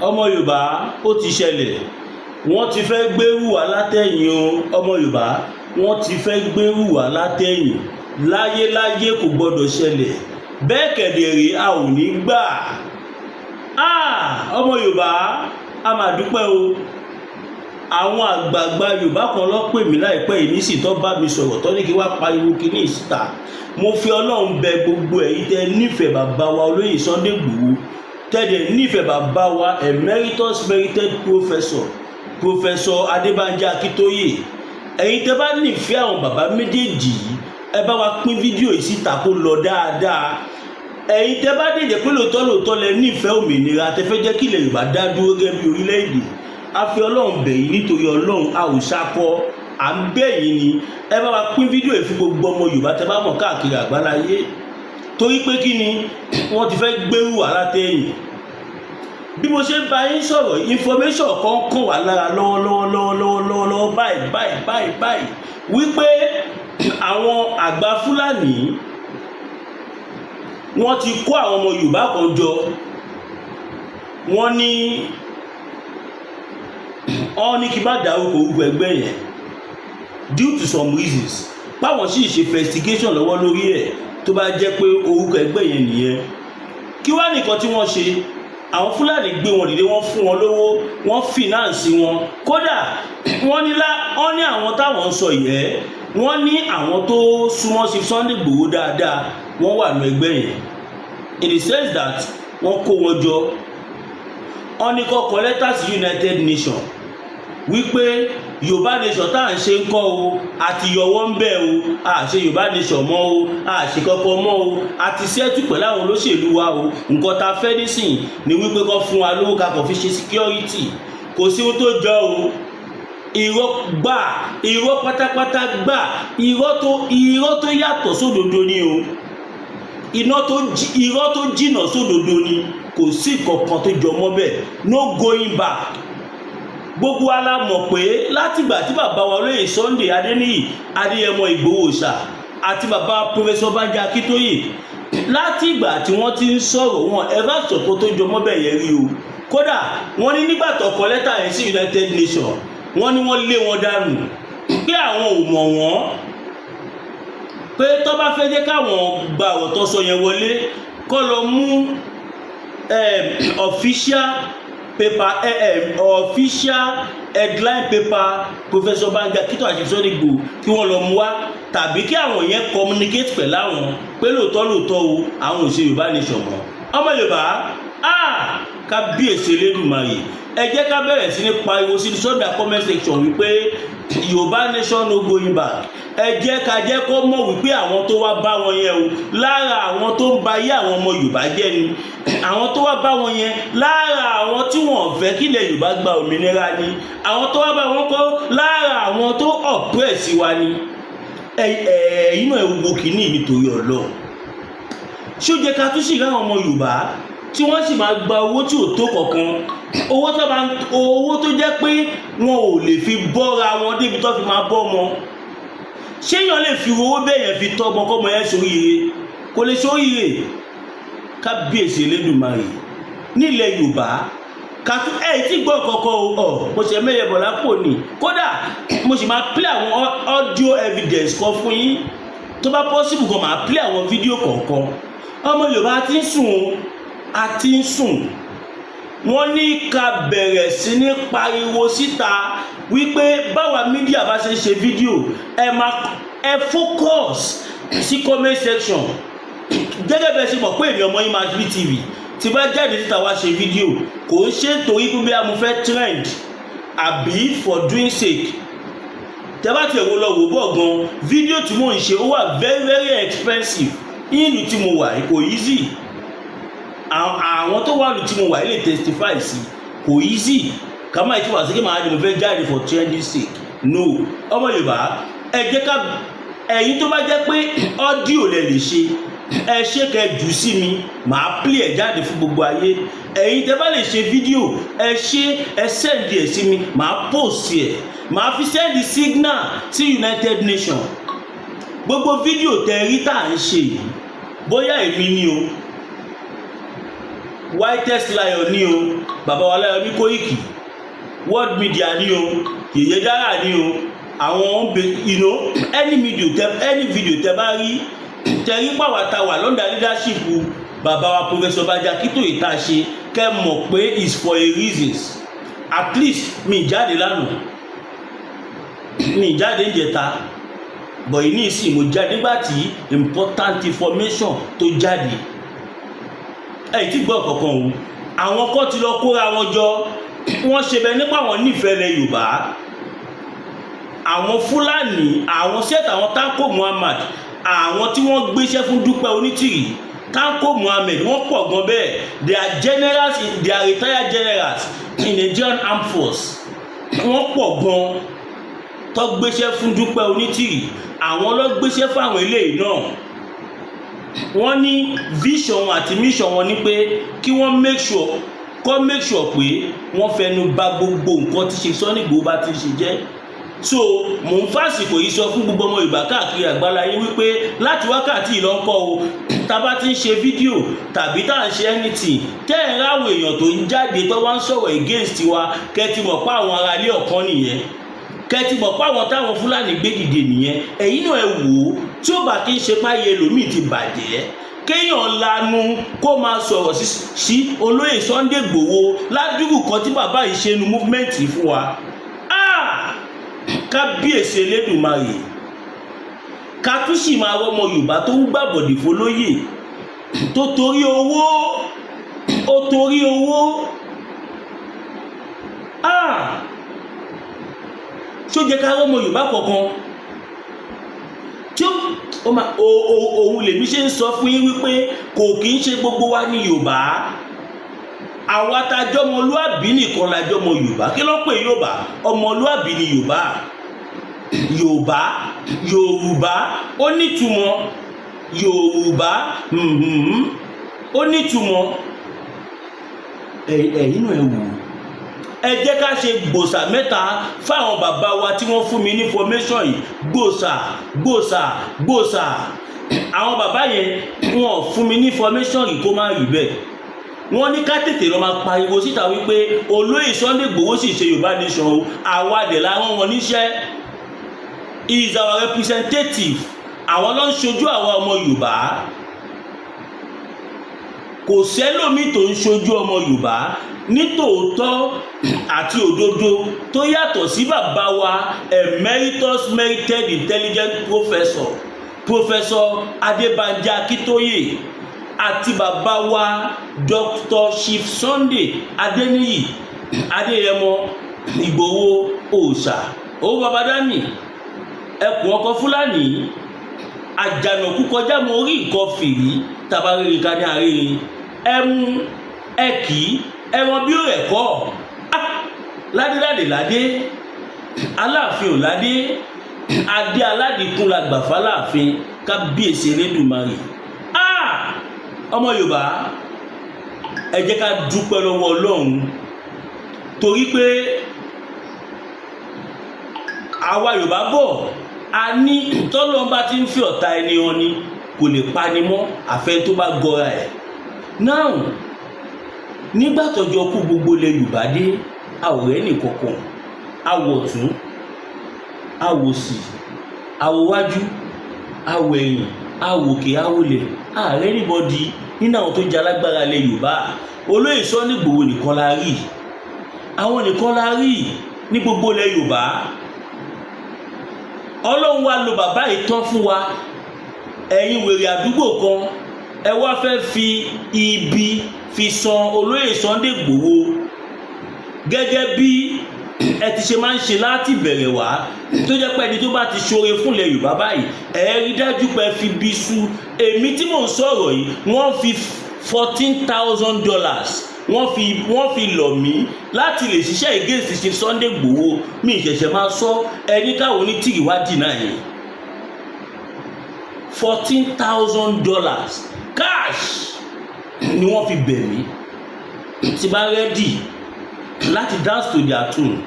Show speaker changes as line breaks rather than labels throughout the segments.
ọmọ Yorùbá ó ti ṣẹlẹ̀ wọ́n ti fẹ́ gbérù wá látẹ̀yìn o ọmọ Yorùbá wọ́n ti fẹ́ gbérù wá látẹ̀yìn láyéláyé kò gbọ́dọ̀ ṣẹlẹ̀ bẹ́ẹ̀ kẹ̀dẹ̀rẹ́ a ò ní gbà ọmọ Yorùbá a máa dúpẹ́ o àwọn àgbààgbà Yorùbá kan ló pè mí láìpẹ́ yìí nísì tó bá mi sọ̀rọ̀ tó ní kí wá pariwo kíní ìsìta mo fi Ọlọ́run bẹ gbogbo ẹ̀yin tẹ́ nífẹ̀ẹ́ bàbá wa olóyè Sunday Igboho tẹ́lẹ̀ nífẹ̀ẹ́ bàbá wa emeritus merited professor Adébánjí Akíntóyè ẹ̀yin tẹ́ bá nífẹ̀ẹ́ àwọn bàbá méjèèjì ẹ bá wa pín fídíò yìí síta kó lọ dáadáa ẹ̀yin tẹ́ bá dẹ̀jẹ̀ pé lóòótọ́ lẹ nífẹ̀ẹ́ òmìnira tẹ́ fẹ́ jẹ́ kí ilẹ̀ Yorùbá dá dúró gẹ́gẹ́ bí orílẹ̀-èdè a fi Ọlọ́run bẹ̀ yín nítorí Ọlọ́run a ò ṣakọ à ń bẹ̀ yín ni ẹ bá wa pín fídíò yìí fún gbogbo ọmọ Yorùbá tẹ́ bá mọ̀ káàkiri àgbáláyé torí pé kí ni wọ́n ti fẹ́ gbérù wá látẹ̀yìn bí mo ṣe ń bá yín sọ̀rọ̀ information kan kàn wá lára lọ́wọ́lọ́wọ́ báyìí wípé àwọn àgbà Fúlàní wọ́n ti kó àwọn ọmọ Yorùbá kan jọ wọ́n ní kí n má dárúkọ orúkọ ẹgbẹ́ yẹn due to some reasons báwọn sì ṣe investigation lọ́wọ́ lórí ẹ̀ tó bá jẹ́ pé orúkọ ẹgbẹ́ yẹn nìyẹn kí wá nìkan tí wọ́n ṣe àwọn Fúlàní gbé wọn dìde wọ́n fún wọn lówó wọ́n fìnáǹsì wọn kódà wọ́n ní àwọn táwọn ń sọ yẹ wọ́n ní àwọn tó súnmọ́ sí Sunday Igboho dáadáa wọ́n wà ní ẹgbẹ́ yẹn in the sense that wọ́n kó wọn jọ wọ́n ní kó kọ lẹ́tà sí United Nations wípé Yorùbá nation tá à ń ṣe ń kọ́ o àti yọwọ́ ń bẹ̀ o a ṣe Yorùbá nation mọ́ o a ṣe kọ́kọ́ mọ́ o a ti ṣẹ́tù pẹ̀lú àwọn olóṣèlú wa o nǹkan tá a fẹ́ nísìn ni wípé kó fún wa lówó ká kàn fi ṣe security kò sí ohun tó jọ o irọ́ pátápátá gbà irọ́ tó yàtọ̀ sódodo ni o irọ́ tó jìnà sódodo ni kò sí kankan tó jọ mọ́ bẹ́ẹ̀ no going back gbogbo wa la mọ̀ pé látìgbà tí bàbá wa olóyè Sunday Adéyẹmọ Ìgbòho Òòṣà àti bàbá Professor Bánjí Akíntóyè látìgbà tí wọ́n ti ń sọ̀rọ̀ wọn ẹ̀rọ àsọ̀kò tó jọ mọ́ bẹ́ẹ̀ yẹn rí o kódà wọ́n ní nígbà tó kọ lẹ́tà yẹn sí United Nations wọ́n ní wọ́n lé wọn dànù pé àwọn ò mọ̀ wọ́n pé tó bá fẹ́ jẹ́ káwọn gba ọ̀rọ̀ tó sọ yẹn wọlé kó lọ mú official headline paper Professor Bánjí Akíntóyè àti Sunday Igboho kí wọ́n lọ mú wá tàbí kí àwọn yẹn communicate pẹ̀lú àwọn pé lóòótọ́ o àwọn ò ṣe Yorùbá nation mọ́ ọmọ Yorùbá kábíyèsí Elédùmarè ẹ jẹ́ ká bẹ̀rẹ̀ sí ní pariwo sí sọ́dà comment section wípé Yorùbá nation no going back ẹ jẹ́ ká jẹ́ kó mọ̀ wípé àwọn tó wá bá wọn yẹn o lára àwọn tó ń ba ayé àwọn ọmọ Yorùbá jẹ́ ni àwọn tó wá bá wọn yẹn lára àwọn tí wọ́n fẹ́ kílẹ̀ Yorùbá gba òmìnira ni àwọn tó wá bá wọn kọ́ lára àwọn tó oppress wa ni ẹ̀yin náà wo kìíní nítorí Ọlọ́run ṣó jẹ́ ká tún sì ráwọn ọmọ Yorùbá tí wọ́n sì máa gba owó tí ò tó kọ̀ọ̀kan owó tó jẹ́ pé wọn ò lè fi bọ́ra wọn débi tó fi máa bọ́ ọmọ ṣé èèyàn lè fi owó bẹ́ẹ̀ yẹn fi tọ́ ọmọ kọ́mọ yẹn ṣoríire kò lè ṣoríire kábíyèsí Elédùmarè nílẹ̀ Yorùbá kàtú tí gbọ́ kọ́kọ́ mo ṣe mẹ́yẹ bọ̀ lápò ni kódà mo sì máa play àwọn audio evidence kan fún yín tó bá possible gan máa play àwọn fídíò kọ̀ọ̀kan ọmọ Yorùbá ti ń sùn wọ́n ní ká bẹ̀rẹ̀ sí ní pariwo síta wípé báwa mídíà bá ṣe fídíò ẹ focus sí comment section gẹ́gẹ́ bẹ́ẹ̀ ṣe mọ̀ pé èmi ọmọ yín Mashood TV tí bá jáde síta wá ṣe fídíò kò ń ṣe torí pé bí a mo fẹ́ trend àbí for doing sake tẹ́bá tí ẹ̀wọ́ lọ wò bọ̀ gan fídíò tí mò ń ṣe ó wà very very expensive ìlú tí mo wà kò easy àwọn tó wà lù tí mo wà lè testify sí kò easy kàmá ìtí wà sí kí màá ní mo fẹ́ jáde for trending sake no ọmọ Yorùbá ẹ jẹ́ ká ẹ̀yin tó bá jẹ́ pé audio lẹ lè ṣe ẹ ṣe kẹ jù sí mi màá play ẹ jáde fún gbogbo ayé ẹ̀yin tẹ́ bá lè ṣe fídíò ẹ ṣe ẹ send ẹ sí mi màá post ẹ màá fi send signal sí United Nations gbogbo fídíò tẹ́ rí tá à ń ṣe yìí bóyá èmi ni o Whitest Lion ní o, bàbá wa Láyọ̀mí Kóìkì, World Media ní o, Yèyé Dára ní o, àwọn any video tẹ bá rí tẹ̀rí pàwàtà wà lọ́ndà leadership bàbá wa Professor Banji Akintoye tá a ṣe kẹ́ mọ̀ pé is for a reasons. At least mi jáde lánàá, mi jáde ìjẹta, but ní ìsìn mo jáde nígbà tí important information tó jáde. Ẹ ti gbọ́ kankan o, àwọn kan ti lọ kóra wọn jọ, wọ́n ṣe bẹ nípa àwọn nífẹ̀ẹ́ ilẹ̀ Yorùbá, àwọn Fúlàní, àwọn sẹ́ẹ̀tì àwọn Tanko Muhammad, àwọn tí wọ́n gbéṣẹ́ fún Dúpẹ́ Onítìrì, Tanko Muhammad, wọ́n pọ̀ gan bẹ́ẹ̀. They are generals, they are retired generals in Nigerian Armed Force. Wọ́n pọ̀ gan tó gbéṣẹ́ fún Dúpẹ́ Onítìrì, àwọn ló gbéṣẹ́ fún àwọn eléyìí náà. Wọ́n ní vision àti mission wọn ni pé kí wọ́n make sure pé wọ́n fẹnu bà gbogbo nǹkan tí ṣe Sunday Igboho bá ti ṣe jẹ́. So mò ń fàsìkò yìí sọ fún gbogbo ọmọ Yorùbá káàkiri àgbáláyé wípé láti wákàtí ìlọ́nkọ́ o, tá bá ti ń ṣe fídíò tàbí tá à ń ṣe anything tẹ́ ẹ̀ ráwọ̀ èèyàn tó ń jáde tó wá ń sọ̀rọ̀ against wa, kẹ́tì mọ̀ pé àwọn ará ilé ọ̀kan nìyẹn, kẹ́tì mọ̀ pé àwọn táwọn Fúlàní gbé dìde nìyẹn. Ẹ̀yin náà ẹ wò ó, tí ó bá kí ń ṣe páyé ẹlòmíì ti bàjẹ́, kéèyàn lanu kó máa sọ̀rọ̀ sí olóyè Sunday Igboho ládùúgbò kan tí bàbá yìí ṣe nu movement fún wa. Kábíyèsí Elédùmarè, ká tún sì máa rọ́mọ Yorùbá tó ń gbàbọ̀dè fólóyè tó torí owó, ó torí owó. Ṣó jẹ́ ká rọ́mọ Yorùbá kankan tí òun lèmi ṣe ń sọ fún yín wípé kò kí ń ṣe gbogbo wa ní Yorùbá. Àwa tá jọmọlúàbí nìkan la jọmọ Yorùbá. Kí ló pè Yorùbá? Ọmọlúàbí ni Yorùbá. Yorùbá ó nítumọ̀, Yorùbá ó nítumọ̀. Ẹ̀yin náà ẹ wò, ẹ jẹ́ ká ṣe gbòòsà mẹ́ta fáwọn bàbá wa tí wọ́n fún mi ní information yìí. Gbòòsà àwọn bàbá yẹn wọ́n fún mi ní information yìí kó má rí bẹ́ẹ̀. Wọ́n ní ká tètè lọ máa pariwo síta wípé olóyè Sunday Igboho sì ṣe Yorùbá nation o, àwa dẹ̀ la rán wọn níṣẹ́. He is our representative. Àwọn ló ń ṣojú àwa ọmọ Yorùbá. Kò sẹ́lòmí tó ń ṣojú ọmọ Yorùbá nítòótọ́ àti òdodo tó yàtọ̀ sí bàbá wa emeritus merited intelligent Professor Adébánjí Akíntóyè àti bàbá wa Dr. Chief Sunday Adéníyì Adéyẹmọ Ìgbòho Òòṣà owó baba dání ẹkùn ọkọ Fúlàní àjànàkú kọjá mọ orí nǹkan fìrí tabarere ká ní àárín ẹmu ẹkì ẹran bí ó rẹ̀ kọ́ ládé aláàfin ò ládé adé aládìkún la gbà fáláàfin kábíyèsí Elédùmarè. Ọmọ Yorùbá ẹ jẹ́ ká dúpẹ́ lọ́wọ́ Ọlọ́run torí pé àwa Yorùbá bọ̀ a ní tọ́lọ́run bá ti ń fi ọ̀tá ẹni hàn ni kò lè pani mọ́ àfẹ́ tó bá gọra ẹ̀. Now nígbà tọ́jọ́ kú gbogbo ilẹ̀ Yorùbá dé àwòrán nìkankan àwọ̀ tún àwò sí àwò wájú àwò ẹ̀yìn àwòkè àwòlẹ̀ ààrẹ níbọdí nínú àwọn tó jẹ́ alágbára ilẹ̀ Yorùbá. Olóyè Sunday Igboho nìkan la rí, àwọn nìkan la rí ní gbogbo ilẹ̀ Yorùbá. Ọlọ́run wa lo bàbá ìtàn fún wa. Ẹ̀yin wèrè àdúgbò kan ẹ wá fẹ́ fi ibi fi san Olóyè Sunday Igboho gẹ́gẹ́ bí ẹ ti ṣe máa ń ṣe láti bẹ̀rẹ̀ wá, tó jẹ́ pé ẹni tó bá ti ṣoore fúnlẹ̀ Yorùbá báyìí ẹ rí dájú pé fi bí sú. Èmi tí mò ń sọ̀rọ̀ yìí wọ́n fi $14,000 wọ́n fi lọ̀ mí láti lè ṣiṣẹ́ against Chief Sunday Igboho. Mi ìṣẹ̀ṣẹ̀ máa sọ ẹni káwọn onítìrì wá dìnnà yẹn. $14,000 cash ni wọ́n fi bẹ̀ mí tí bá rẹ́dì láti dance to their tune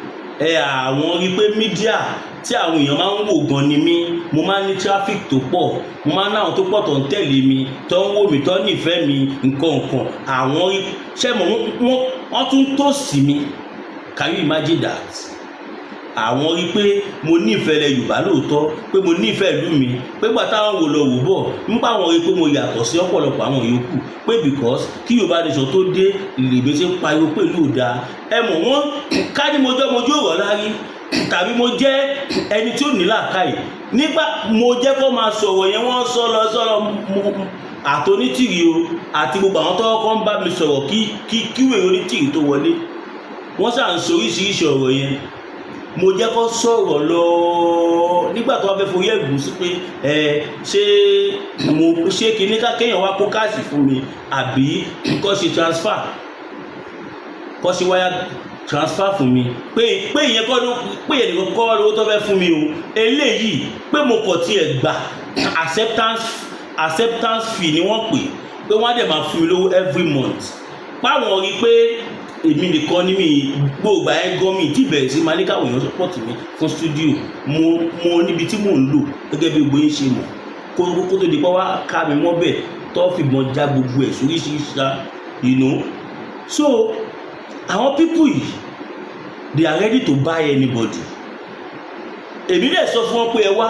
àwọn rí pé mídíà tí àwọn èèyàn máa ń wò gan ni mí, mo máa ń ní traffic tó pọ̀, mo máa ń láwọn tó pọ̀ tó ń tẹ̀lé mi, tó ń wò mí, tó ń nífẹ̀ẹ́ mi nǹkan àwọn rí ṣẹ́mọ̀ wọ́n tún tòsí mi. Can you imagine that? Àwọn rí pé mo nífẹ̀ẹ́ ilẹ̀ Yorùbá lóòótọ́, pé mo nífẹ̀ẹ́ ìlú mi, pé gbà táwọn wò lọ wò bọ̀ nípa àwọn rí pé mo yàtọ̀ sí ọ̀pọ̀lọpọ̀ àwọn yòókù, pé because kí Yorùbá nation tó dé lèmi ṣe ń pariwo pé ìlú ò dáa. Wọ́n ká ní mo jọ́ lárí tàbí mo jẹ́ ẹni tí ó ní làákàyè nígbà mo jẹ́ kó máa sọ̀rọ̀ yẹn, wọ́n sọ̀rọ̀ àtonítìrì o àti gbogbo àwọn tó kọ́ ń bá mi sọ̀rọ̀ kí wèrè onítìrì tó wọlé, wọ́n ṣà ń sọ oríṣiríṣi ọ̀rọ̀ yẹn. Mo jẹ́ kó sọ̀rọ̀ lọ nígbà tó wá fẹ́ forí ẹ̀gún sí pé ṣé kìíní kéèyàn wá kó káàsì fún mi àbí kó ṣe transfer, kó ṣe wáyà transfer fún mi, pé ìyẹn kọ́ lówó tó fẹ́ fún mi o. Eléyìí pé mo kọ̀ tiẹ̀ gbà acceptance fee ni wọ́n pé wọ́n á dẹ̀ máa fún mi lówó every month. Páwọn rí pé èmi nìkan ní mi gbogbo gọ́ọ̀mì tí bẹ̀rẹ̀ sí máa ní káwọn èèyàn support mi fún studio. Mo níbi tí mò ń lò gẹ́gẹ́ bí gbogbo yín ṣe mọ̀ kó tó di pé wá ká mi mọ́ bẹ̀ tó fìbọn já gbogbo ẹ̀ sóríṣiríṣi so àwọn people yìí they are ready to buy anybody. Èmi dẹ̀ sọ fún wọn pé ẹ wá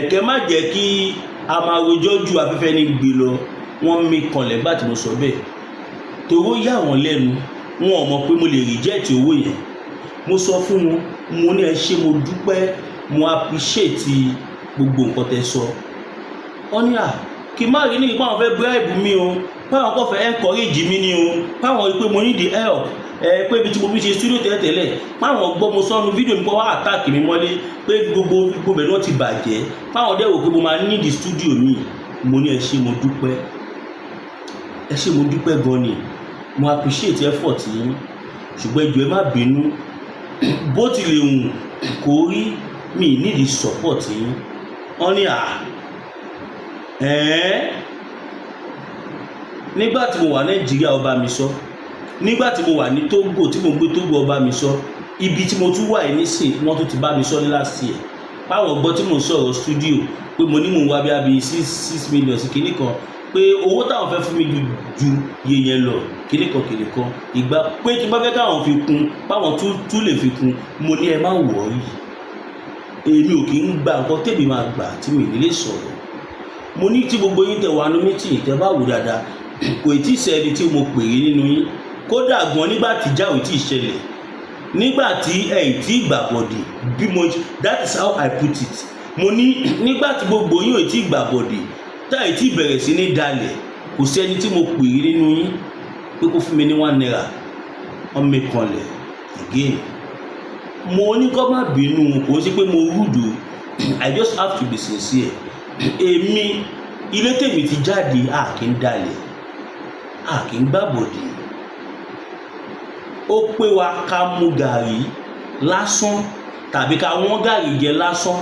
kẹ má jẹ́ kí a máa rojọ́ ju afẹ́fẹ́ ní gbé lọ. Wọ́n mi kanlẹ̀ bá tí mo sọ bẹ́ẹ̀ toró yà wọ́n lẹ́nu, wọn ò mọ̀ pé mo lè reject owó yẹn. Mo sọ fún wọn, mo ní ẹ ṣé, mo dúpẹ́, mo appreciate gbogbo nǹkan tẹ́ sọ. Wọ́n ní kí n má rí ní ipá wọn fẹ́ bribe mi o, báwọn kò fẹ́ encourage mi ni o, báwọn rí pé mo need help, pé ibi tí mo fi ṣe studio tẹ́lẹ̀ báwọn gbọ́ mo sọ́nu fídíò mi pé wọ́n attack mi mọ́lé pé gbogbo ẹ̀ náà ti bàjẹ́, báwọn dẹ̀ wò pé mo máa need studio mi. Mo ní ẹ ṣé, mo dúpẹ́, ẹ ṣé, mo dúpẹ́ gan ni, mo appreciate effort yín, ṣùgbọ́n ẹ jọ̀ọ́ ẹ má bínú, bó ti lè hùn kó rí mi need support yín. Wọ́n ní nígbà tí mo wà Nàìjíríà ọba mi sọ, nígbà tí mo wà ní Togo tí mo gbé Togo ọba mi sọ, ibi tí mo tún wà yìí nísìn wọ́n tún ti bá mi sọ ní last year. Báwọn gbọ́ tí mo sọ̀rọ̀ studio pé mo ní mò ń wá bí 6 million sí kinní kan, pé owó táwọn fẹ́ fún mi ju iye yẹn lọ kinní kan ìgbà pé tí bá fẹ́ káwọn fi kún báwọn tún lè fi kún. Mo ní ẹ má worry, èmi ò kì í gba nǹkan tèmi máa gbà tí mi nílé sọ̀rọ̀. Mo ní tí gbogbo yín tẹ wà ní meeting tẹ bá wò dáadáa, kò tí ì sẹ́ni tí mo pè é nínú yín, kódà gan nígbà tí ìjà ò tí ì ṣẹlẹ̀, nígbà tí ẹ̀ tí gbàbọ̀dì bí mo, that is how I put it. Mo ní nígbà tí gbogbo yín ò tí gbàbọ̀dì tá ẹ̀ tí bẹ̀rẹ̀ sí ní dalẹ̀, kò sí ẹni tí mo pè é nínú yín pé kó fún mi ní 1 naira. Wọ́n mi kanlẹ̀ again. Mo ní kó má bínú, kò sí pé mo rude, I just have to be sincere. Èmi ilé tèmi ti jáde, kì í dalẹ̀, kì í gbàbọ̀dì. Ó pé wa ká mú gàrí lásán tàbí ká wọ́n gàrí jẹ lásán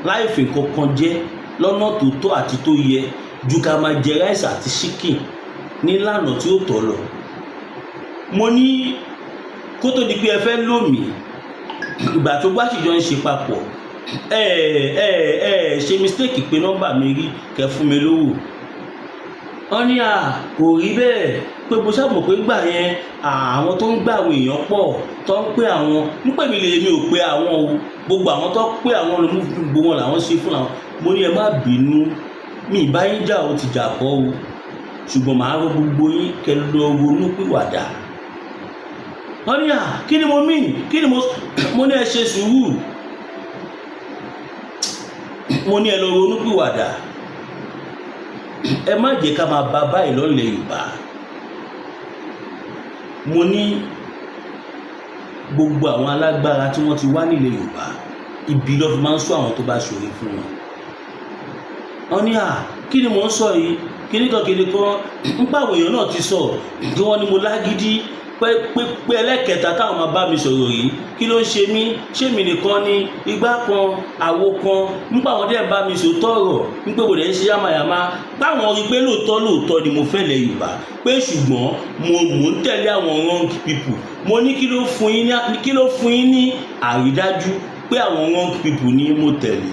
láì fi kankan jẹ lọ́nà tó tọ́ àti tó yẹ ju ká máa jẹ ráìsì àti ṣíkìn nílànà tí ó tọ́ lọ. Mo ní kó tó di pé ẹ fẹ́ lò mí, ìgbà tó bá ṣìjọ ń ṣe papọ̀, ṣe mistake pé nọ́mbà mi rí kẹ́ fún mi lówó. Wọ́n ní kò rí bẹ́ẹ̀, pé mo ṣàmọ̀ pé gbà yẹn àwọn tó ń gbà àwọn èèyàn pọ̀ tó ń pé àwọn nípa mi lè mi ò pé àwọn o, gbogbo àwọn tó pé àwọn ló mú gbogbo wọn làwọn ṣe fún àwọn. Mo ní ẹ má bínú, mi ì bá yín jà ó ti jà kọ́ o, ṣùgbọ́n màá rọ gbogbo yín kẹ́ lọ ronú pìwàdà. Wọ́n ní kí ni mo mean, kí ni mo ní ẹ ṣe sùúrù, mo ní ẹ lọ ronú pìwàdà, ẹ má jẹ́ ká máa bá báyìí lọ́lẹ̀ Yorùbá. Mo ní gbogbo àwọn alágbára tí wọ́n ti wá nílẹ̀ Yorùbá, ibi ló fi máa ń sọ àwọn tó bá ṣòro fún wọn. Wọ́n ní kí ni mò ń sọ yìí, kíní kan ń pa àwọn èèyàn náà ti sọ kí wọ́n ní mo lágídí, pé ẹlẹ́kẹta táwọn máa bá mi sọ̀rọ̀ yìí kí ló ń ṣe mí, ṣé mi nìkan ni igbá kan àwo kan nípa àwọn dẹ́ bá mi sòótọ́ ọ̀rọ̀ nípé kò dẹ̀ ń ṣe yàmàyàmá báwọn rí pé lóòótọ́ ni mo fẹ́ lẹ̀ Yorùbá pé ṣùgbọ́n mo ń tẹ̀lé àwọn wrong people. Mo ní kí ló fún yín ní àrídájú pé àwọn wrong people ni mo tẹ̀lé.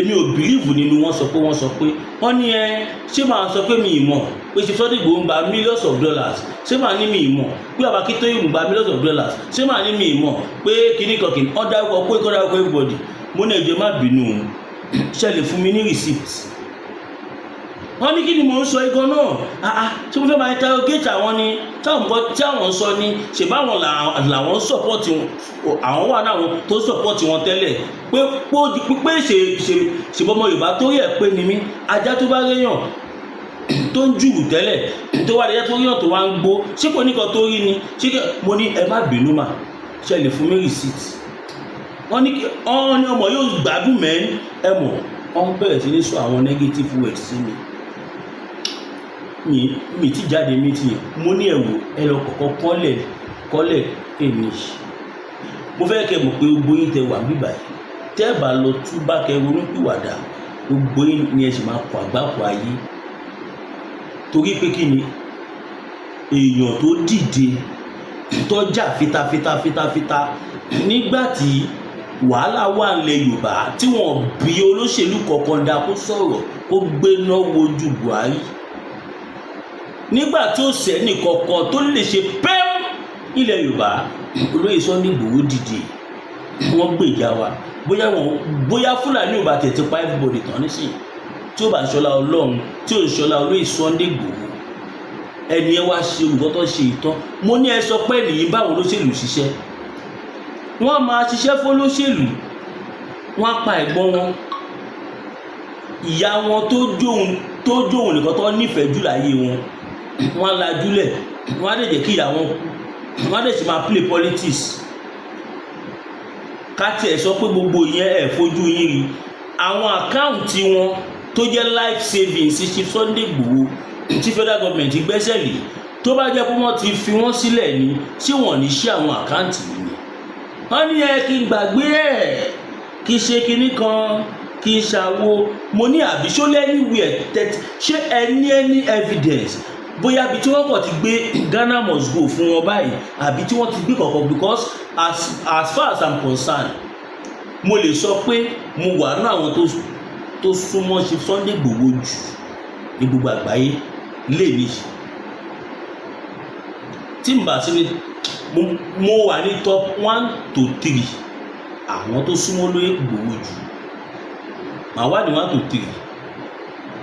Mi ò bìlíìfù nínú wọ́n sọ pé wọ́n ní ṣé màá sọ pé mi ì mọ̀ pé ṣe Sunday Igboho ń gba millions of dollars, ṣé màá ní mi ì mọ̀ pé Baba Akintoye ń gba millions of dollars, ṣé màá ní mi ì mọ̀ pé kìnnìkan ọ̀ dárúkọ pé kọ́ dárúkọ everybody. Mo ní ẹjọ́ má bínú ṣe lè fún mi ní receipt. Wọ́n ní kí ni mò ń sọ igan náà ṣé mo fẹ́ máa interrogate àwọn ni táwọn nǹkan tí àwọn ń sọ ni ṣe báwọn làwọn support wọn, àwọn wà náà tó support wọn tẹ́lẹ̀ pé ṣèbọmọ Yorùbá tó rí ẹ̀ pé ni mí ajá tó bá réyàn tó ń jùrù tẹ́lẹ̀ tó wá lẹ́yìn tó ríyàn tó wá ń gbó ṣé kò ní kan tó rí ni mo ní ẹ má bínú mà ṣe lè fún mi receipt. Wọ́n ní ọmọ yóò gbádùn mẹ́rin ẹ mọ̀ wọ́n bẹ̀rẹ̀ sí ní sọ àwọn negative words sí mi ti jáde meeting mo ní ẹ̀wò ẹ lọ kọ̀ọ̀kan kọ́lẹ̀ finish. Mo fẹ́ kẹ́ mọ̀ pé gbogbo yín tẹ wà bíbà yìí tẹ́ bá lọ túbá kẹ́ ronú pìwàdà gbogbo yín ni ẹ sì máa kọ àgbákò ayé torí pé kí ni èèyàn tó dìde tó jà fitafita nígbà tí wàhálà wà nílẹ̀ Yorùbá tí wọ́n bí olóṣèlú kọ̀ọ̀kan dá kó sọ̀rọ̀ kó gbéná wojú Buhari nígbà tí ó sẹ́ni kọ̀ọ̀kan tó lè ṣe pẹ́ẹ́m ilẹ̀ Yorùbá olóyè Sunday Igboho dìde wọ́n gbèjà wa bóyá Fúlàní ò bá tètè pa everybody tán nísìnyí tí ó bá ṣọlá Ọlọ́run tí ò ṣọlá olóyè Sunday Igboho ẹni ẹ wá ṣe olùkọ́ tó ṣe ìtàn. Mo ní ẹ sọ pé nìyí báwo lóṣèlú ṣiṣẹ́ wọ́n máa ṣiṣẹ́ fún olóṣèlú wọ́n á pa ẹ̀gbọ́n wọn ìyá wọn tó jóun nìkan tó nífẹ̀ẹ́ jù láyé wọn wọ́n á lajúlẹ̀ wọ́n á dẹ̀ jẹ́ kí ìyá wọn wọ́n á dẹ̀ sì máa play politics. Ká tiẹ̀ sọ pé gbogbo ìyẹn ẹ̀ fojú yín rí àwọn àkáǹtì wọn tó jẹ́ life savings ṣe Sunday Igboho tí federal government gbẹ́sẹ̀ lé tó bá jẹ́ pé wọ́n ti fi wọ́n sílẹ̀ ní tí wọ́n ní ṣí àwọn àkáǹtì yìí ni. Wọ́n ní kí n gbàgbé kí ṣe kinní kan kí n ṣàwo. Mo ní àbí ṣó lẹ́nìwẹ̀ẹ́ ṣé any evidence bóyá bí tí wọ́n kàn ti gbé Ghana must go fún wọn báyìí àbí tí wọ́n ti gbé kọ̀ọ̀kan because as far as I'm concerned mo lè sọ pé mo wà nínú àwọn tó súnmọ́ ṣe Sunday Igboho jù ní gbogbo àgbáyé lè ní tí n bá sí ní mo wà ní top 1 to 3 àwọn tó súnmọ́ lóye Igboho jù màá wà ní 1 to 3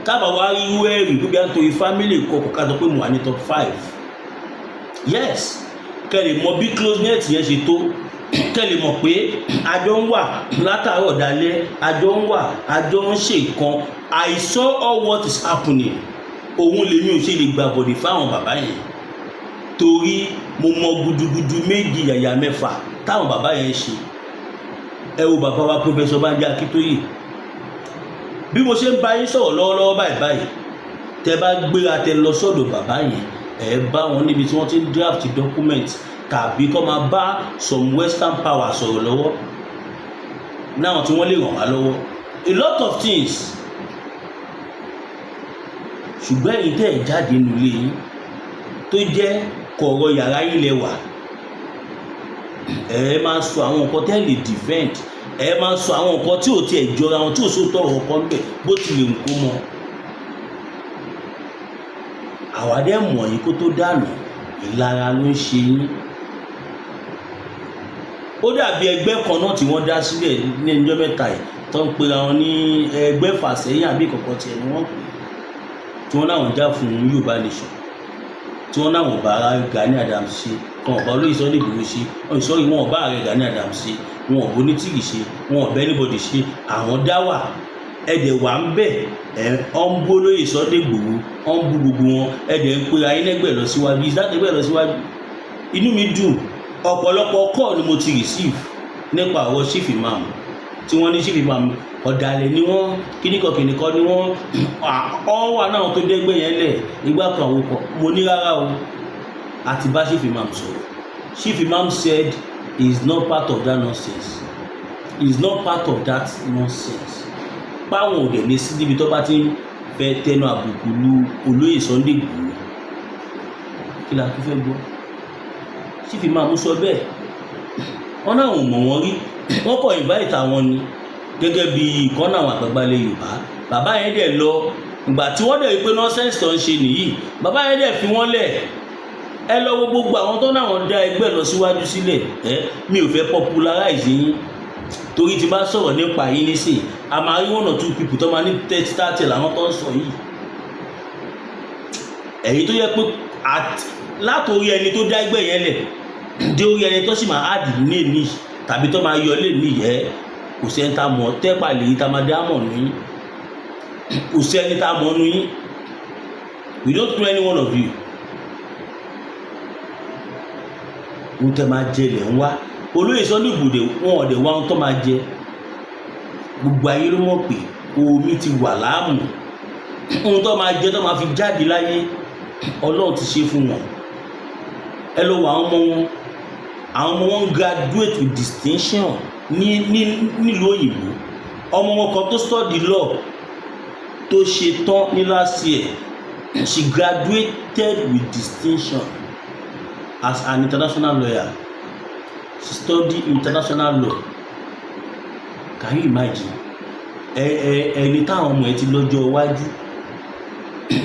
tábà wá rí irú ẹ̀rí gbogbo àtòrí family kọ̀ọ̀kan ká sọ pé mo wà ní top 5 yes kẹ́lẹ̀ mọ bí closeness yẹn ṣe tó kẹ́lẹ̀ mọ̀ pé àjọ ń wà látàárọ̀ dalẹ́ àjọ ń wà àjọ ń ṣe nǹkan. I saw all what is happening òun lèmi ò ṣe lè gba bọ̀dì fáwọn bàbá yẹn torí mo mọ gudugudu méjì yàyà mẹ́fà táwọn bàbá yẹn ṣe. Ẹ wo bàbá wa Professor Banji Akintoye bí mo ṣe ń bá yín sọ̀rọ̀ lọ́wọ́lọ́wọ́ báyìí tẹ́ bá gbéra tẹ́ lọ sọ́dọ̀ bàbá yẹn ẹ bá wọn níbi tí wọ́n ti ń draft document tàbí kọ́ máa bá some western power sọ̀rọ̀ lọ́wọ́ náà tí wọ́n lè ràn wá lọ́wọ́ a lot of things. Ṣùgbọ́n èyí tẹ́ ẹ̀ jáde nílé yín tó jẹ́ kọ̀ọ̀rọ̀ yàrá yín lẹ́wà ẹ máa sọ àwọn nǹkan tẹ́ lè defend ẹ máa sọ àwọn nǹkan tí ò tiẹ̀ jọra wọn tí ò sóòótọ́ ọ̀rọ̀ kan bẹ̀ bó tilẹ̀ ń kó mọ́. Àwa dẹ́ mọ̀ yín kó tó dànù ìlara ló ń ṣe yín. Ó dàbí ẹgbẹ́ kan náà tí wọ́n dá sílẹ̀ ní ọjọ́ mẹ́ta yìí tó ń pera wọn ní ẹgbẹ́ fàsẹ́yìn àbí kọ̀ọ̀kan tiẹ̀ ni wọ́n pè tí wọ́n náà já fún Yorùbá nation tí wọ́n náà bá Gani Adams ṣe kan ọ̀bá olóyè Sunday Igboho ṣe ìsọ̀rí wọn ọ̀bá ààrẹ Gani Adams ṣe wọn ọ̀bọ onítìrì ṣe wọn ọ̀bẹ anybody ṣe àwọn dá wà ẹ̀dẹ̀ wà ń bẹ̀ ọ̀ ń bó olóyè Sunday Igboho ọ̀ ń bú gbogbo wọn ẹ̀dẹ̀ ń pera ayé lẹ́gbẹ̀ẹ́ lọ síwájú ìsátẹ́gbẹ̀ẹ́ lọ síwájú. Inú mi dùn ọ̀pọ̀lọpọ̀ call ni mo ti receive nípa ọ̀rọ̀ chief imam tí wọ́n ní chief imam ọ̀dàlẹ̀ ni wọ́n kíníkan ni wọ́n wà náà tó dẹ́gbẹ́ yẹn lẹ̀ nígbà kan àwọn kan mo ní rárá o àti bá Chief Imam sọ̀rọ̀. Chief Imam said he is not part of that nonsense. He is not part of that nonsense. Báwọn ò dẹ̀ lé sí níbi tó bá ti ń fẹ́ tẹnu àbùkù lu olóyè Sunday Igboho. Kí la tún fẹ́ gbọ́? Chief Imam sọ bẹ́ẹ̀. Wọ́n náà ò mọ̀ wọ́n rí. Wọ́n kọ̀ invite àwọn ni gẹ́gẹ́ bí ìkọ́nà àwọn àgbàgbà ilẹ̀ Yorùbá. Bàbá yẹn dẹ̀ lọ. Ìgbà tí wọ́n dẹ̀ rí pé nonsense tó ń ṣe nìyí, bàbá yẹn dẹ̀ fi wọ́n lẹ̀. Ẹ lọ wo gbogbo àwọn tó náà wọ́n dá ẹgbẹ́ lọ síwájú sílẹ̀. Mi ò fẹ́ popularize yín. Torí tí bá sọ̀rọ̀ nípa yín nísìn, a máa rí 1 or 2 people tó máa ní 30 làwọn tó ń sọ yìí. Èyí tó yẹ pé látòrí ẹni tó dá ẹgbẹ́ yẹn lẹ̀ dé orí ẹni tó sì máa add ní èní tàbí tó máa yọ lé ní yẹ kò sẹ́ni tá mọ̀ tẹ́pà lèyí tá máa dá mọ̀ ní kò sẹ́ni tá mọ̀ nú yín. We don't know any one of you. Wọ́n tẹ́ máa jẹ lẹ̀ ń wá. Olóyè Sunday Igboho wọn ọ̀dẹ̀ wá ohun tó máa jẹ. Gbogbo ayé ló mọ̀ pé omi ti wà láàmú. Ohun tó máa jẹ tó máa fi jáde láyé Ọlọ́run ti ṣe fún wọn. Ẹ lọ wọ àwọn ọmọ wọn graduate with distinction nílùú òyìnbó. Ọmọ wọn kan tó study law tó ṣe tán ní last year, she graduated with distinction as an international lawyer. She studied international law. Can you imagine? Ẹni táwọn ọmọ ẹ ti lọ́jọ́ iwájú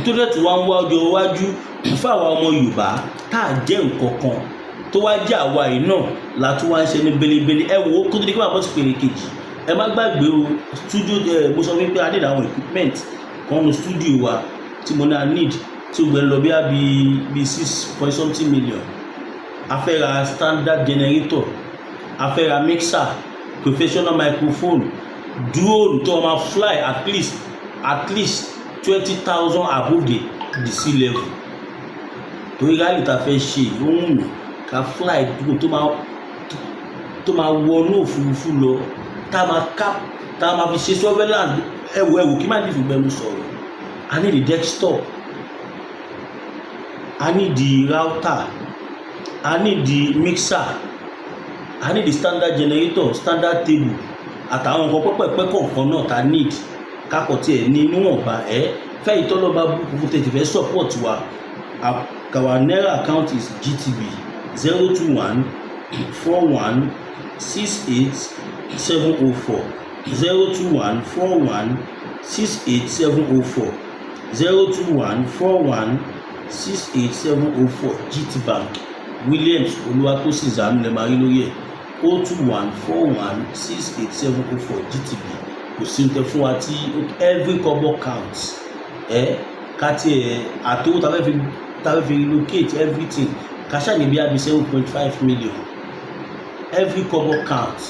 tó dẹ̀ tí wọ́n ń wá ọjọ́ iwájú fáwọn ọmọ Yorùbá tá à jẹ́ nǹkan kan tó wá jẹ́ àwa yìí náà látún wá ń ṣe ní belebele. Ẹ wò ó kó tó di kí wọ́n bọ́ sí pèrè kejì. Ẹ má gbàgbé o studio mo sọ wípé a need àwọn equipment kan ní studio wa tí mo náà need tí o gbẹ lọ bí 6 million. A fẹ́ ra standard generator, a fẹ́ ra mixer, professional microphone, drone tó máa fly at least 20,000 above the sea level. Torí rally ta fẹ́ ṣe ohun mi ká fly drone tó máa wọnú òfurufú lọ tá máa fi ṣe surveillance. Ẹ̀wò kí má ní fi bẹ́ẹ̀ sọ̀rọ̀. I need the desktop, I need the router, I need the mixer, I need the standard generator, standard table àtàwọn nǹkan pẹ́pẹ́pẹ́ kọ̀ọ̀kan náà ta need kákọ̀ tí ẹ̀ ní níwọ̀nba fẹ́ ìtọ́lọ́ba búkú tètè fẹ́ support wa. Our Naira account is GTB 021 41 68 704 021 41 68 704 021 41 68 704 GT Bank Williams Olúwatósìn Zanu lè máa rí lórí ẹ̀ 021 41 68 704 GTB. Kò sí tẹ fún wa tí every kobo counts. Káti àtòwò tàbí fi relocate everything kàṣà ní bí i 7.5 million. Every kobo counts.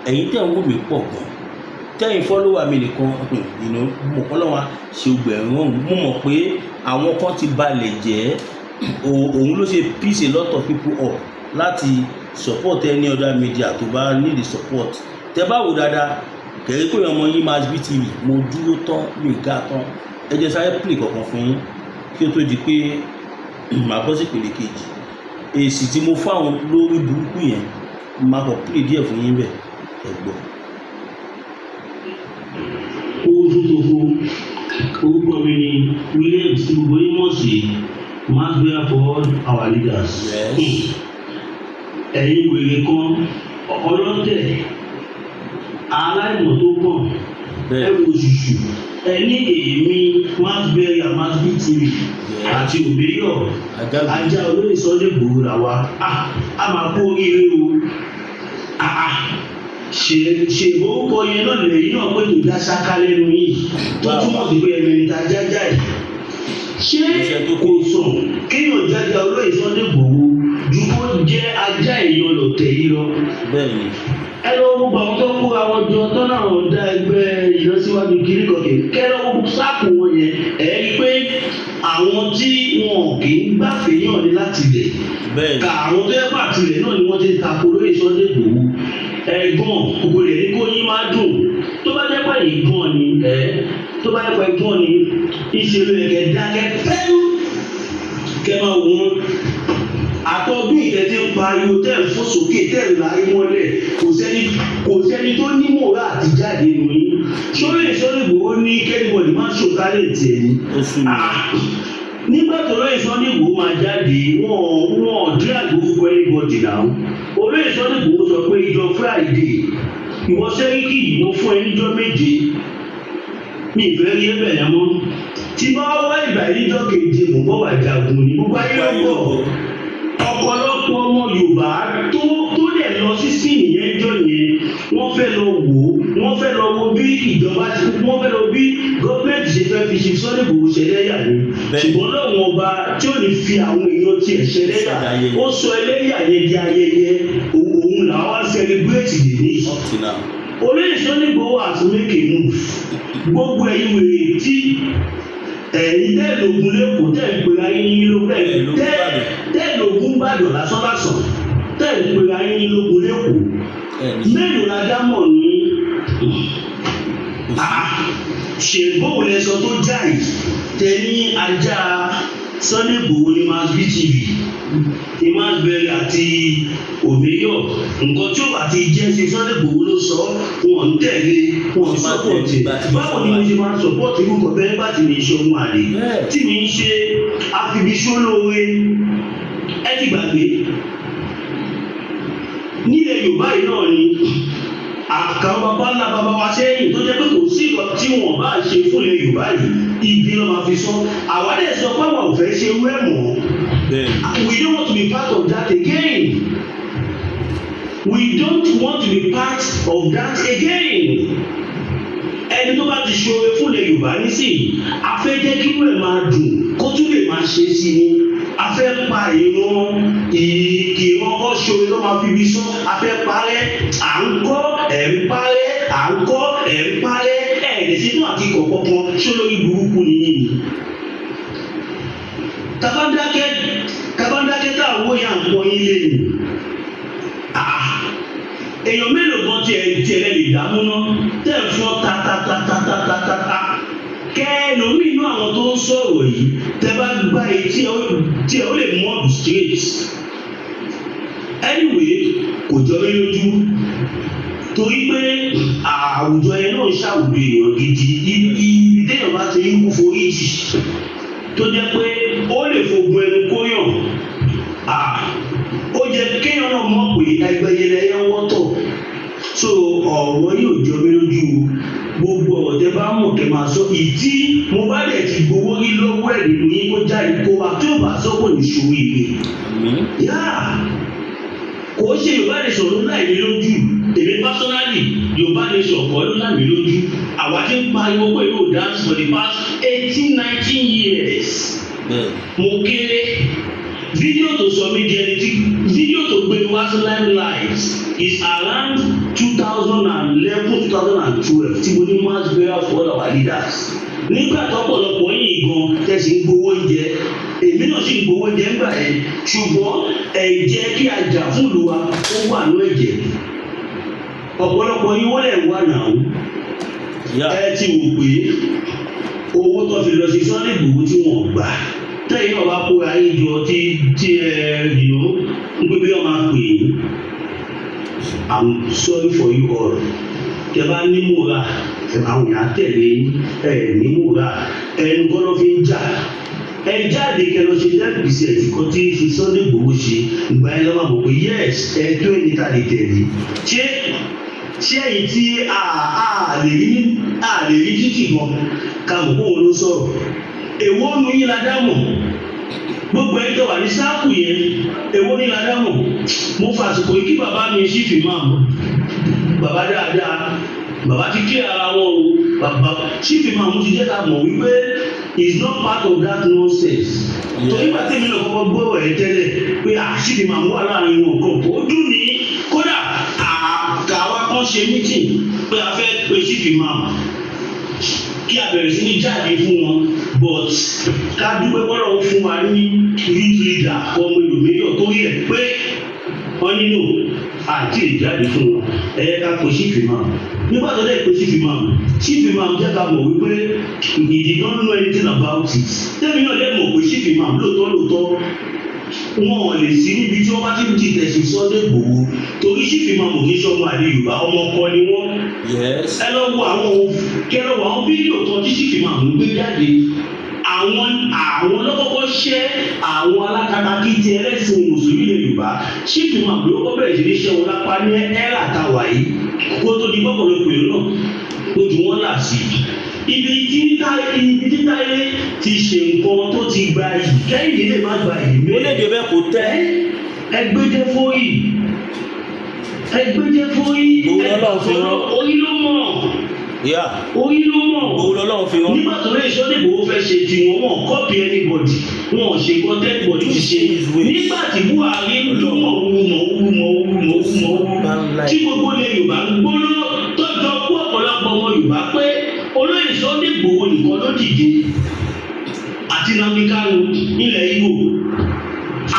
Ẹ̀yin tẹ̀ ń wò mí pọ̀ gan. Tẹ́yìn follower mi nìkan mọ̀ kọ́lọ́wà ṣe gbẹ̀rún. Mo mọ̀ pé àwọn kan ti balẹ̀ jẹ́ òun ló ṣe piece a lot of people up láti support any other media tó bá need the support. Tẹ́ bá wò dáadáa kẹ̀rí pé ọmọ yín máa bí TV mo dúró tán mi ga tán. Ẹ jẹ́ sáré play kankan fún yín kí ó tó di pé màá bọ́ sí ìpele kejì. Èsì tí mo fáwọn lórí burúkú yẹn máa kọ̀ play díẹ̀ fún yín bẹ̀ ẹ gbọ́.
Orúkọ mi ni Williams tí gbogbo yín mọ̀ sí mass prayer for all our leaders. Ẹ̀yin wèrè kan ọlọ́tẹ̀ aláìmọ̀ tó kàn ẹ̀wọ̀n òṣùṣù ẹni èmi mass prayer mass BTV àti òbíyọ̀ ajá olóyè Sunday Igboho là wa a máa kó oríire o. Ṣe orúkọ yẹn náà lẹ́yìn náà pé tó dá ṣáká lẹ́nu yìí tó túmọ̀ sí pé ẹ̀mí ta jájá ẹ̀. Ṣé kò sàn kéèyàn jájá olóyè Sunday Igboho ju kó jẹ́ ajá èèyàn lọ̀tẹ̀ yìí lọ?
Bẹ́ẹ̀ni.
Ẹ lọ gbogbo àwọn tó kó àwọn jọ tọ́nà àwọn dá ẹgbẹ́ ìlọsíwájú kiri kọ̀kẹ́ kẹ́ lọ́wọ́ sáàpù wọn yẹn ẹ̀ rí pé àwọn tí wọn kì í gbàfẹ́ yàn ní láti lẹ̀ ka àwọn tó yẹ pàtìlẹ̀ náà ni wọ́n ti tako olóyè Sunday Igboho. Ẹ̀gbọ́n gbogbo rẹ̀ ní kó yín máa dùn tó bá jẹ́ pé ìgbọ́n ni tó bá jẹ́ pé ìgbọ́n ni ìṣèlú ẹ̀kẹ́ dákẹ́ fẹ́rù kẹ́ máa wọ́n pariwo tẹ́ ẹ̀ fò sókè tẹ́ ẹ̀ láyé mọ́lẹ̀ kò sẹ́ni tó ní mòrá àti jáde nù yín Sunday Igboho ní kẹ́nìbọ̀dì má ṣò tálẹ̀tì ẹ̀ ní nígbà tó lóye Sunday Igboho máa jáde wọn drag gbogbo anybody náà olóyè Sunday Igboho sọ pé ìjọ Friday ìwọ Sẹ́ríkì ìwọ fún ẹ níjọ́ méje mi ìfẹ́ rí ẹbẹ̀ yẹn mọ́ tí bá wá ìgbà níjọ́ keje mò ń bọ̀ wá jagun ní gbogbo ayé lọ́gbọ̀ ọ̀pọ̀lọpọ̀ ọmọ Yorùbá tó dẹ̀ lọ sí sínì yẹn jọ yẹn wọ́n fẹ́ lọ wò wọ́n fẹ́ lọ wo bí ìjọba ti wọ́n fẹ́ lọ bí gọ́ọ̀mẹ̀ntì ṣe fẹ́ fi ṣe Sunday Igboho ṣẹlẹ́yà ni ṣùgbọ́n lọ́wọ́n ọba tí ò ní fi àwọn èèyàn tiẹ̀ ṣẹlẹ́yà ó sọ ẹlẹ́yà yẹn di ayẹyẹ òun làwọn wá celebrate the day olóyè Sunday Igboho has make a move gbogbo ẹ̀yin wèrè tí ẹ̀yin tẹ́lógún lẹ́kọ̀ọ́ tẹ́lẹ̀pẹ̀rẹ̀ ayé yín ló tẹ́lógún bàdàn lásán tẹ́lẹ̀pẹ̀rẹ̀ ayé yín lógún lẹ́kọ̀ọ́ mélòó la dámọ̀ ní ṣègbóhù lẹ́sọ tó jáì tẹ́ní ajá Sunday Igboho ní Mass BTV Emmanuel àti Omeyo nǹkan tí ó bá ti jẹ́ sí Sunday Igboho ló sọ wọn ń tẹ̀lé wọn sọ́pọ̀tì báwo ni mo ṣe máa sọ́pọ̀tì irúkọ bẹ́ẹ̀ bá ti ní iṣẹ́ ohun àlè tí mi ń ṣe àfibíṣólóore ẹ ti gbàgbé nílẹ̀ Yorùbá yìí náà ni àkàn bàbá ńlá bàbá wa sẹ́yìn tó jẹ́ pé kò sí ìgbà tí wọ́n bá ṣe fúnlẹ̀ Yorùbá yìí ìdí ló máa fi sọ àwádẹ́ sọ pé àwọn ò fẹ́ ṣe irú ẹ̀ mọ́. We don't want to be part of that again. We don't want to be part of that again. Ẹni tó bá ti ṣoore fúnlẹ̀ Yorùbá nísìnyí a fẹ́ jẹ́ kí wọ́n máa dùn kó tún lè máa ṣe sí ni a fẹ́ pa ìran kọ́ ṣoore ló máa fi bí sán a fẹ́ parẹ́ à ń kọ́ ẹ̀ ń parẹ́ à ń kọ́ ẹ̀ ń parẹ́ ẹ̀ sínú àti kọ̀ọ̀kan ṣó lórí burúkú nìyí ni. Tabandákẹ́ tá a wó yà ń pọ̀ yín lé ni. Èèyàn mélòó kan tiẹ̀ lè dààmú ná tẹ̀ fún ta. Kẹ́ẹ̀lómi inú àwọn tó ń sọ̀rọ̀ yìí tẹ́ bá gbá etí ẹ ó lè mọ́ọ̀dù straight. Anyway kò jọ mí lójú torí pé àwùjọ yẹn náà ṣàwùjọ èèyàn gidi ibi téèyàn bá ti ń kú foríjì tó jẹ́ pé ó lè fogun ẹnu kóyàn ó jẹ́ kéèyàn náà mọ̀ pé ẹgbẹ́yẹlẹ yẹn wọ́tọ̀ so ọ̀rọ̀ yóò jọ mí lójú gbogbo ọ̀rọ̀ tẹ́ bá mọ̀ kẹ́ máa sọ ìdí mo bá dẹ̀ ti gbowó rí lọ́wọ́ ẹ̀ nínú yín kó já ìkó wa tí ó bá sọ kò ní ṣòro ìwé kò ṣe Yorùbá lè sọ̀rọ̀ láì ní lójú èmi personally Yorùbá lè sọ̀kọ́ ló láì ní lójú àwa ti ń pariwo pé yóò dance for the past 18-19 years mo kéré fídíò tó sọ mí di ẹni tí fídíò tó gbé wá sí limelight is around 2011-2012 tí mo ní mass burial for all our leaders nígbà tó pọ̀lọpọ̀ yìí gan tẹ̀sí ń gbowó oúnjẹ èmi náà sì ń gbowó oúnjẹ ńgbà yẹn ṣùgbọ́n ẹ̀jẹ̀ kí a jà fún ìlú wa ó wà ní ẹ̀jẹ̀ ọ̀pọ̀lọpọ̀ yìí wọ́n lẹ̀ wà náà ẹ ti wò pé owó tó fi lọ sí Sunday Igboho tí wọ́n gbà tẹ́yìn náà bá kó ayé jọ tí ẹ dìnnú ń pé bí wọ́n máa pè é I'm sorry for you all tẹ bá ní múra àwọn èèyàn tẹ̀lé ẹ ní múra ẹnu kọ́ ló fi ń jà ẹ jáde kẹlọ ṣe 10% kan tí fi Sunday Igboho ṣe ìgbà yẹn lọ́wọ́ mọ̀ pé yes ẹ tó ẹni tá lè tẹ̀lé ṣé èyí tí a lè rí títì gan kàmùkù wọn ló sọ̀rọ̀ èwo nu yín la dámọ̀ gbogbo ẹni tó wà ní sáàkù yẹn èwo ní la dámọ̀ mo fàṣìkò kí bàbá mi ṣì fi máa mọ̀ bàbá dáadáa bàbá ti kí ara wọn o bàbá ṣì fi máa mú ti jẹ́ ká mọ̀ wípé is not part of that nonsense torí pàtẹ́ mi lọ́kọ́ gbọ́wọ́ ẹ̀ tẹ́lẹ̀ pé ṣì fi máa mú wà láàrin wọn kan ó dùn ní kódà àkàwá kan ṣe meeting pé a fẹ́ pe ṣì fi máa kí a bẹ̀rẹ̀ sí ní jáde fún wọn but ká dúpẹ́ bọ́lá ó fún wa ní youth leader ọmọ ìlòmíyọ̀ tó yẹ pé wọ́n nínú àti ìjáde fún wọn ẹ̀yẹ ká pe ṣì fi máa nígbà tó dẹ̀ pé ṣì fi máa jẹ́ ká mọ̀ wípé he did not know anything about it tẹ́mi náà dẹ̀ mọ̀ pé ṣì fi máa lóòótọ́ wọn ò lè sí níbi tí wọ́n bá ti ń dìtẹ̀ sí Sunday Igboho torí sì fi máa mọ̀ kí sọ́mọ àlè Yorùbá ọmọ ọkọ ni wọ́n. ẹ lọ wo àwọn fídíò kan tí sì fi máa mú gbé jáde àwọn lọ́kọ́kọ́ ṣẹ́ àwọn alákatakítí ẹlẹ́sìn mùsùlùmí ilẹ̀ Yorùbá sì fi máa mú lọ́kọ́ bẹ̀rẹ̀ sí ní ṣẹ́ wọn lápá ní ẹ́rà táwa yìí kó tó di gbọ́kànlélẹ́kọ̀ọ́ èrò náà lójú wọn là sí ibi tí Táyé ti ṣe nǹkan tó ti gba yìí Kẹ́hìndé lè má gba yìí
ó lè dé bẹ́ẹ̀ kó tẹ́
ẹgbẹ́jẹ́ fóyì
Òun lọ́lọ́run fi rán.
orí ló mọ̀ orí ló mọ̀
Òun lọ́lọ́run fi rán.
nígbà tó lè Sunday Igboho fẹ́ ṣe tiwọn wọn copy anybody wọn ò ṣe content body ti ṣe nígbà tí Buhari ń dún mọ̀ tí gbogbo ilẹ̀ Yorùbá ń gbóná tọ́jọ́ kú ọ̀pọ̀lọpọ̀ ọmọ Yorùbá pé olóyè Sunday Igboho nìkan ló dìde àti Nnamdi Kanu nílẹ̀ Ìgbò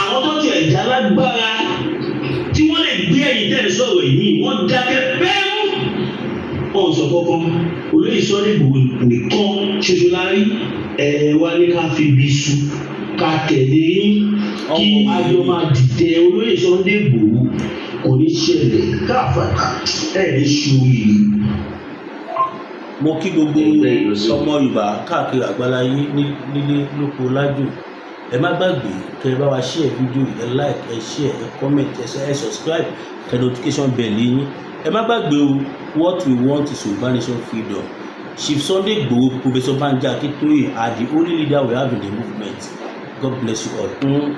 àwọn tó ti ẹ̀já lágbára tí wọ́n lè gbé ẹ̀yìn tẹ̀ sọ̀rọ̀ yìí wọ́n dákẹ́ pẹ́ẹ́rù wọn sọ kọ́kọ́ olóyè Sunday Igboho nìkan ṣoṣo lárí wá ní ká fi bí su ká tẹ̀lé yín kí ayọ̀ máa dìde olóyè Sunday Igboho kò ní ṣẹlẹ̀ káfàtà ní ṣòwìrì.
Mo kí gbogbo ọmọ Yorùbá káàkiri àgbáláyé nílé lóko lájò ẹ má gbàgbé kẹ́ ẹ bá wa share fídíò ẹ like ẹ share ẹ comment ẹ subscribe kẹ́ notification bell yín ẹ má gbàgbé o what we want is Yorùbá nation freedom. Chief Sunday Igboho, Professor Banji Akintoye are the only leader we have in the movement. God bless you all.